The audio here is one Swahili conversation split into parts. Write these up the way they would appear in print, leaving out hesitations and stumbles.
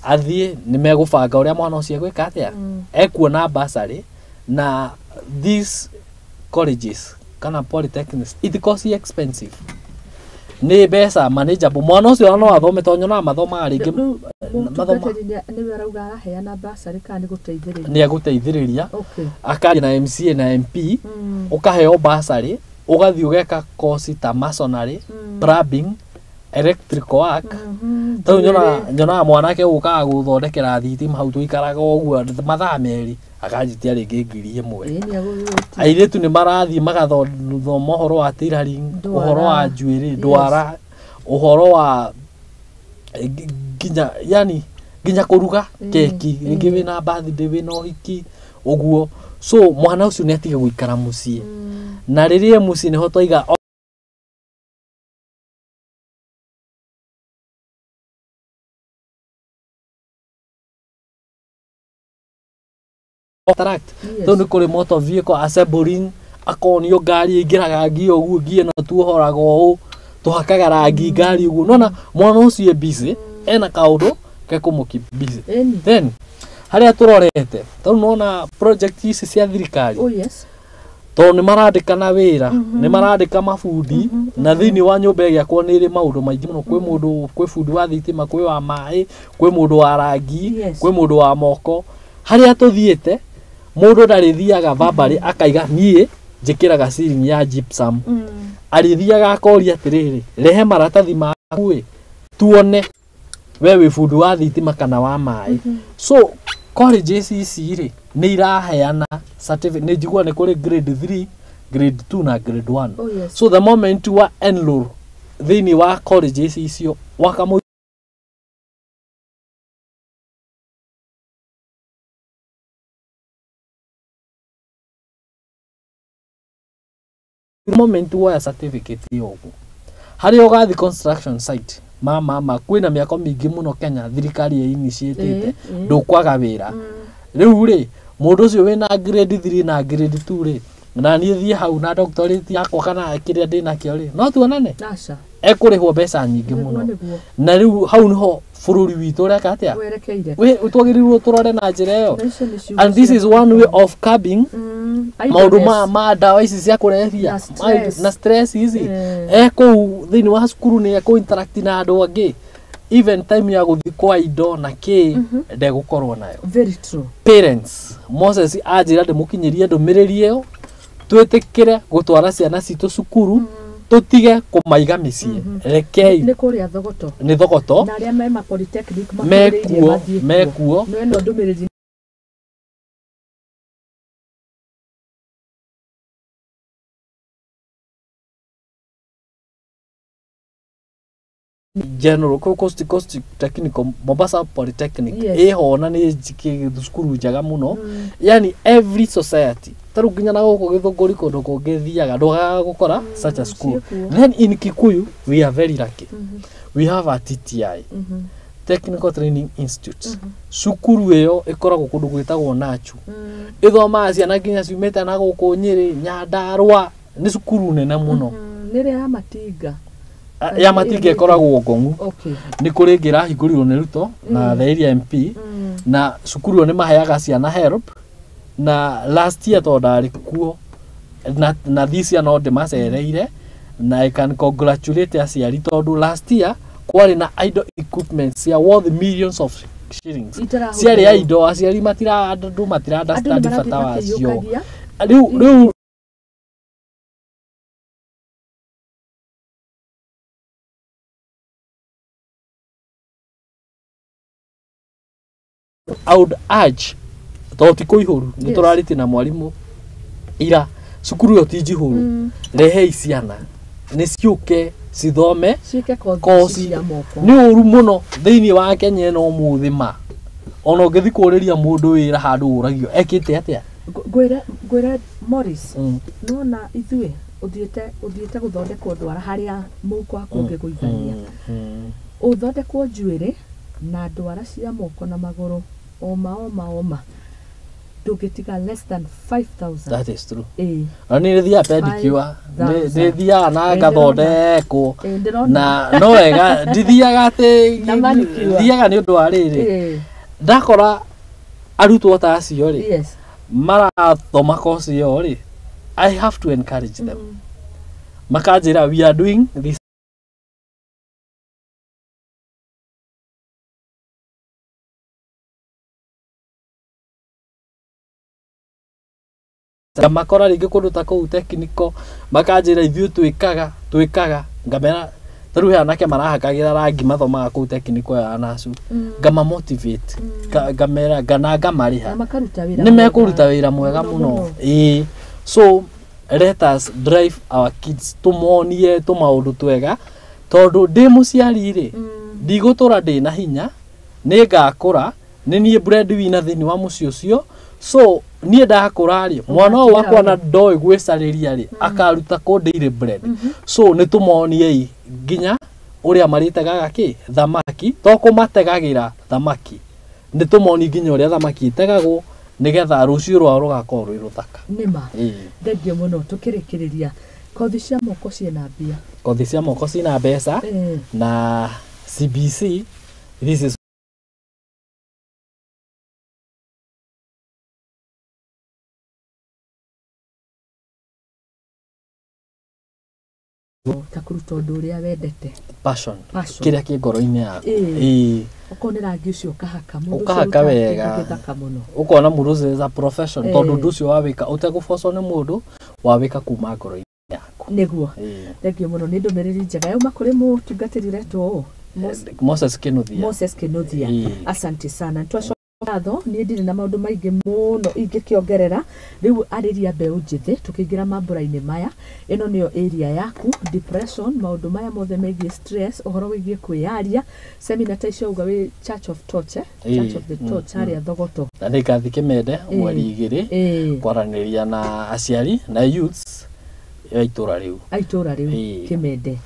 athie ni megubanga uria mwana ucio gwika atia ekuona basari na these colleges kana polytechnics it costs expensive ni besa manageable mwana ucio no athome tonyo na mathoma ringi mathoma ni warauga araheana basari kana ni guteithiriria ni aguteithiriria akari na MCA na MP ukaheo basari ugathi ugeka course ta masonry plumbing electrical work tau nyona mwanake uka guthondekera thitima hau tuikaraga uguo mathaa meri akajitia ringi ngiri imwe airetu ni marathi magathoma horo wa tailoring uhoro wa njuiri ndwara uhoro wa ginya kuruga keki ringi wina birthday wina hiki uguo so mwana ucio ni atiga guikara mucii na riria mucii ni ho toiga interact to ni kuri motor vehicle assembling akonio ngari ingiraga ngio uguo ngie no tuhoraga u tuhakaga rangi ngari uguo nona mwana ucio busy ena kaundu ke kumuki busy then haria turorete to nona project ici cia thirikari to ni marandikana wira ni marandika mafundi na thini wa nyumba giakwa ni ri maundu maingi muno kwi mundu kwi fundi wa thitima kwi wa mai kwi mundu wa rangi kwi mundu wa moko haria tuthiete mundu ndarithiaga vabari akaiga nie njikiraga ceiling ya gypsum arithiaga akoria atiriri rehe maratathi maku tuone we wi fundi wa thitima kana wa mai so colleges ici ri ni iraheana certificate ni njigua ni kuri grade 3 grade 2 na grade 1 so the moment wa enroll thini wa colleges icio wakamu moment wa certificate yogo hari ugathi construction site mama kwina miako mingi muno Kenya thirikari ya initiate ndukwaga wira riu ri mundu ucio wina grade 3 na grade 2 ri na ni thie hau na doctorate yakwa kana kiria ndina kio ri no tuonane acha ekurihwo mbeca nyingi muno na riu hau niho bururi witu reka atia we utwagirirwo turore na njira yo and this is one way of curbing maundu ma ndawa ici cia kurehia na stress ici eko thini wa cukuru ni eko interact na andu angi even time ya guthi kwa indo na ki ndegukorwo nayo very true parents Moses ajira ndimukinyirie ndumiriri yo twetikire gutwara ciana citu cukuru tutige kumaiga micii rekei ni kuria thogoto ni thogoto na aria me polytechnic mekuo no ndumiriri general coast technical Mombasa polytechnic ehona ni cukuru njaga muno yani every society taru nginya na guko githunguri kundu kungithiaga ndugaga gukora such a school then in Kikuyu we are very lucky we have a TTI Technical Training Institute cukuru iyo ikoragwo kundu gwitagwo Nachu ithoma ciana nginya ciumite na guku Nyeri Nyandarua ni cukuru nene muno nire ya matinga ya matinga ikoragwo Ngongu ni kuri ngira hingũrirwo ni Ruto na the area MP na cukuru ni maheaga ciana help na last year to ndari kuo na this year no ndimacereire na I can congratulate aciari tondu last year kwari na idle equipment cia worth millions of shillings ciari ya indo aciari matira understand bata wacio riu I would urge toti kuihuru ni turariti na mwalimu ira cukuru yo tijihuru rehe ciana ni ciuke cithome kosi ni uru muno thiini wa Kenya no muthima ona ngithi kuriria mundu wira handu uragio ekite atia gwira Morris no na ithue uthiete guthondekwo ndwara haria muko akunge guithania uthondekwo njuire na ndwara cia moko na maguru oma ndungitiga less than 5,000. That is true. Ani thia pedicure ni thia na gathondeko na no wega ndithiaga ati thiaga ni undu wa riri ndakora arutwo ta acio ri marathoma course iyo ri I have to encourage them makanjira we are doing this makora ringi kundu ta kuu technical makanjira ithuĩ twikaga ngamera taru anake marahakagira rangi mathomaga kuu technical ya nacu ngama motivate ngamera ngana ngamariha ni mekuruta wira mwega muno so let us drive our kids tumonie tumaundu twega tondu ndi muciari ri ndigutura ndi na hinya ni ngakura ni nie breadwinner thini wa muci ucio so nie ndakura ri mwana wakwa na ndoi gwicariria ri akaruta ko daily bread so ni tumonie nginya uria maritegaga ki thamaki to kumategagira thamaki ni tumonie nginya uria thamaki itegagwo nigetha rucio rwa rugakorwo rwi ruthaka nima ndegio muno tukirikiriria kothi cia moko ciena mbia kothi cia moko ciena mbeca na CBC this is takuruta undu uria wendete passion kiria ki ngoro-ini yaku ukonera rangi ucio ukahaka wega ukona mundu is a profession tondu ndu ucio wawika uteguboco ni mundu wawika kuma ngoro-ini yaku niguo thengio muno ni ndumiriri njega yauma kuri mutungatiri retwo Moses Kinuthia asante sana twatho ni ndire na maundu maingi muno ingikiongerera riu ariria mbeu njithi tukiingira mambura-ini maya ino niyo area yaku depression maundu maya mothe megie stress uhoro wigie kwiaria seminar ta icio uga wi Church of the Torch aria thogoto ndika thikimende mweri 2 kwaraniria na aciari na youths aitura riu kimende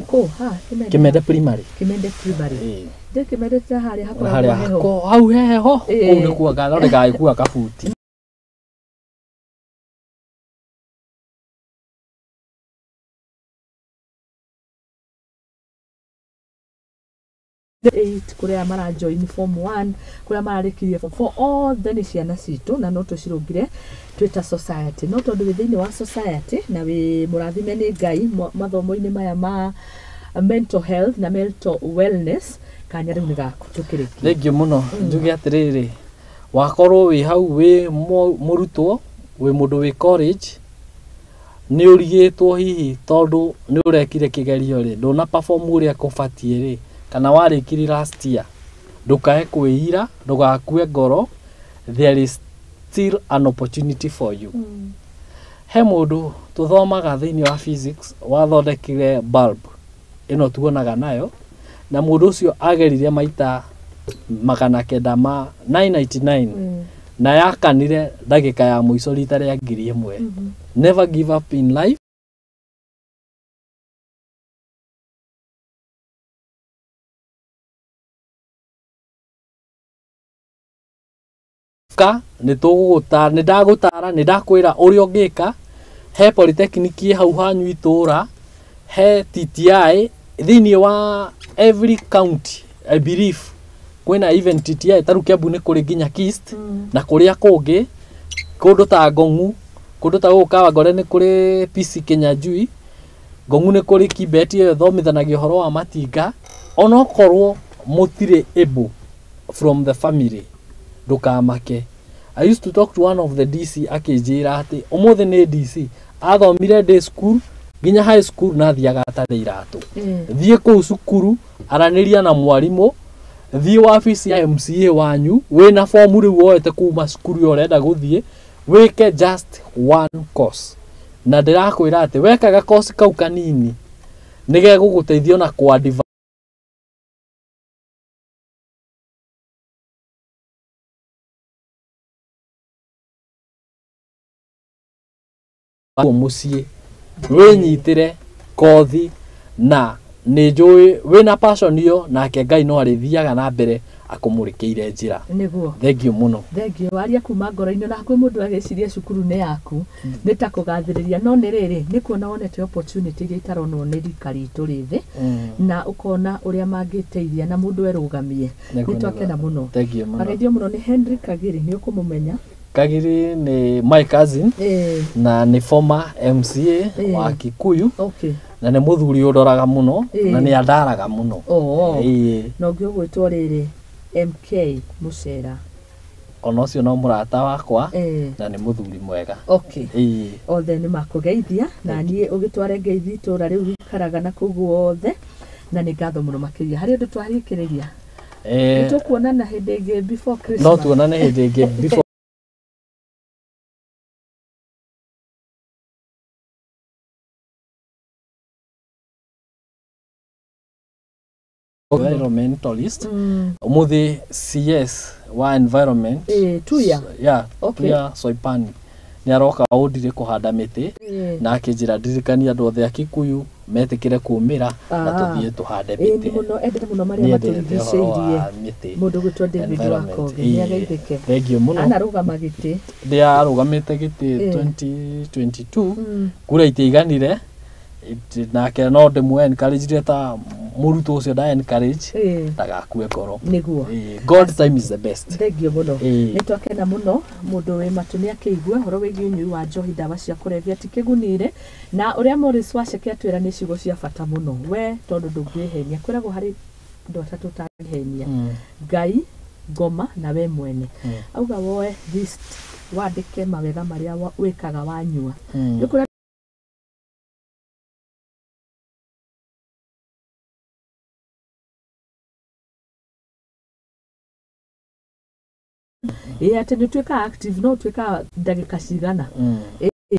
ko kimende primary kimende ta haria hakwa hau heho kundu kwa gathondeka ikua kabuti kuria mara join form 1 kuria mararikirie for all the ciana citu na no tucirungire twita society no tondu wi thiini wa society na wi murathime ni Ngai mathomo-ini maya ma mental health na mental wellness kanya riu ni gaku tukiriki thengio muno njuge atiriri wakorwo wi hau wi murutwo wi mundu wi college ni urigitwo hihi tondu ni urekire kigerio ri nduna perform uria kubatie ri kana warikiri last year ndukae kwira ndugakue ngoro there is still an opportunity for you he mundu tuthomaga thiini wa physics wathondekire bulb ino tuonaga nayo na mundu ucio ageririe maita 999 na yakanire ndagika ya muico rita ria 1000 never give up in life ni tuguta ni ndagutara ni ndakwira uri ongika he polytechnic hau hanyu itura he TTI thini wa every county I believe kwena even TTI taru Kiambu ni kuri ginya Kist na kuria kungi kundu ta Ngong'u kundu ta gukawa ngore ni kuri PC Kinyajui Ngong'u ni kuri Kibeti yo thomithanagio horo wa matinga onokorwo mutire able from the family ndukamake I used to talk to one of the DC akijira ati umuthi ni DC athomire day school ginya high school na thiaga atari iratu thie ku cukuru araniria na mwarimu thie wabici ya MCA wanyu wina form riu woete kuma cukuru yo renda guthie wike just one course na ndirakwira ati wekaga course kau kanini nige guguteithio na kwa mucie winyitire kothi na ni njui wina passion iyo nake Ngai no arithiaga na mbere akumurikiire njira niguo thengio muno thengio aria kuma ngoro-inĩ na kwĩ mũndũ ageciria cukuru nĩ yaku nĩ ta kũgathĩrĩria no nĩ rĩrĩ nĩ kuona wonete opportunity iria itaronwo nĩ rika ritũ rĩthĩ na ukona ũrĩa mangĩteithia na mũndũ erũgamie nĩ twakena mũno ageithio mũno nĩ Henry Kagiri nĩ ũkũmũmenya Kagiri ni my cousin na ni former MCA wa Kikuyu na ni muthuri uroraga muno na ni andaraga muno no ngĩ ũgwĩtwo rĩrĩ MK Mucera ona ũcio no mũrata wakwa na ni muthuri mwega othe nĩ makũgeithia na niĩ ũgĩtware ngeithi itũra rĩu gĩkaraga na kũguo othe na nĩ ngatho mũno makĩria harĩ ũndũ twarĩkĩrĩria nĩ tũkuonana hĩndĩ ĩngĩ before Christmas no tuonane hĩndĩ ĩngĩ before environmentalist umuthi CS wa environment tuya tuya Soipani ni aroka Udhiri kuhanda miti na akijira ndirikania andu othe a Kikuyu metikire kumira na tuthie tuhande miti ni muno endete muno maria maturigicĩirie mundu gwitwo David Wakoge ni ageithĩke thengio muno anarugama gĩtĩ ndia arugamite gĩtĩ 2022 kura itiganire nake no ndimwe encourage ta muruto ucio da encourage ndagakue ngoro niguo God time is the best thengio muno ni twakena muno mundu we matu ni akĩigua horo wĩgiĩ ũnyui wa njohi ndawa cia kũrebia ti kĩgunire na ũrĩa Morris Waceke atwĩra nĩ ciugo cia bata muno we tondu ndũngĩhenia kwĩragwo harĩ andũ atatũ tangĩhenia Ngai Ngoma na we mwene auga woe list wandĩke mawega marĩa wĩkaga wanyua ati nĩ twĩka active no twĩka ndagĩka cigana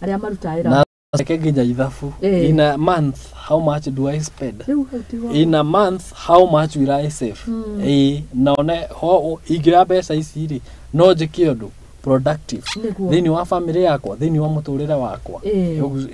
arĩa marutaĩra na nginya ithabu in a month how much do I spend in a month how much will I save naone ho ingĩra mbeca ici rĩ no njĩke ũndũ productive thĩinĩ wa family yakwa thĩinĩ wa mũtũrĩre wakwa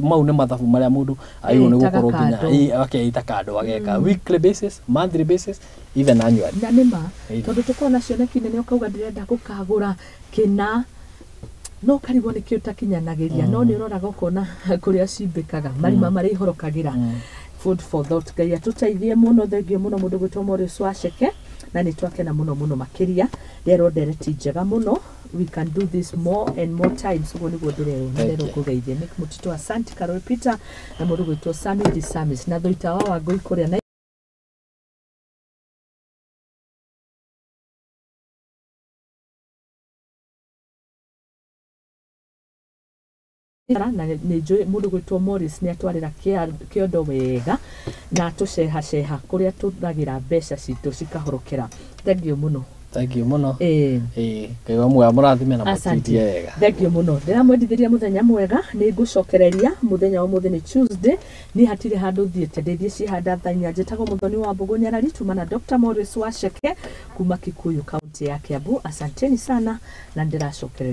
mau nĩ mathabu marĩa mũndũ ayũ nĩ gũkorwo nginya akeita kando ageka weekly basis monthly basis even annually na nĩma tondũ tũkona cioneki nene ũkauga ndĩrenda gũkagũra kĩna no karigwo nĩ kĩo takinyanagĩria no nĩ ũroraga ũkona kũrĩa cimbĩkaga marima marĩa ihorokagĩra food for thought Ngai atũteithie mũno thengio mũno mũndũ gwĩtwo Morris Waceke na nĩ twakena mũno mũno makĩria rero ndereti njega mũno we can do this more and more times uguo nĩguo ndĩrerwo kũgeithia nĩ mũtito asante Carol Peter na mũndũ gwĩtwo Sami Disamis na Thoita wa Wangũi kũrĩa na nĩ njũĩ mũndũ gwĩtwo Morris nĩ atwarĩra kĩondo wega na tũcehaceha kũrĩa tũragĩra mbeca citũ cikahorokera thengio mũno kaiwa mwe mũrathime na mũtithie wega thengio mũno ndĩramwendithĩria mũthenya mwega nĩ ngũcokereria mũthenya wa mũthenya nĩ Tuesday ni hatirĩ handũ thiĩte ndĩthiĩ cihanda thanya njĩtagwo Mũthoni wa Mbũgũ Nyarari tuma na Dr. Morris Waceke kuma Kikuyu kaunti ya Kiambu asanteni sana na ndĩracokereria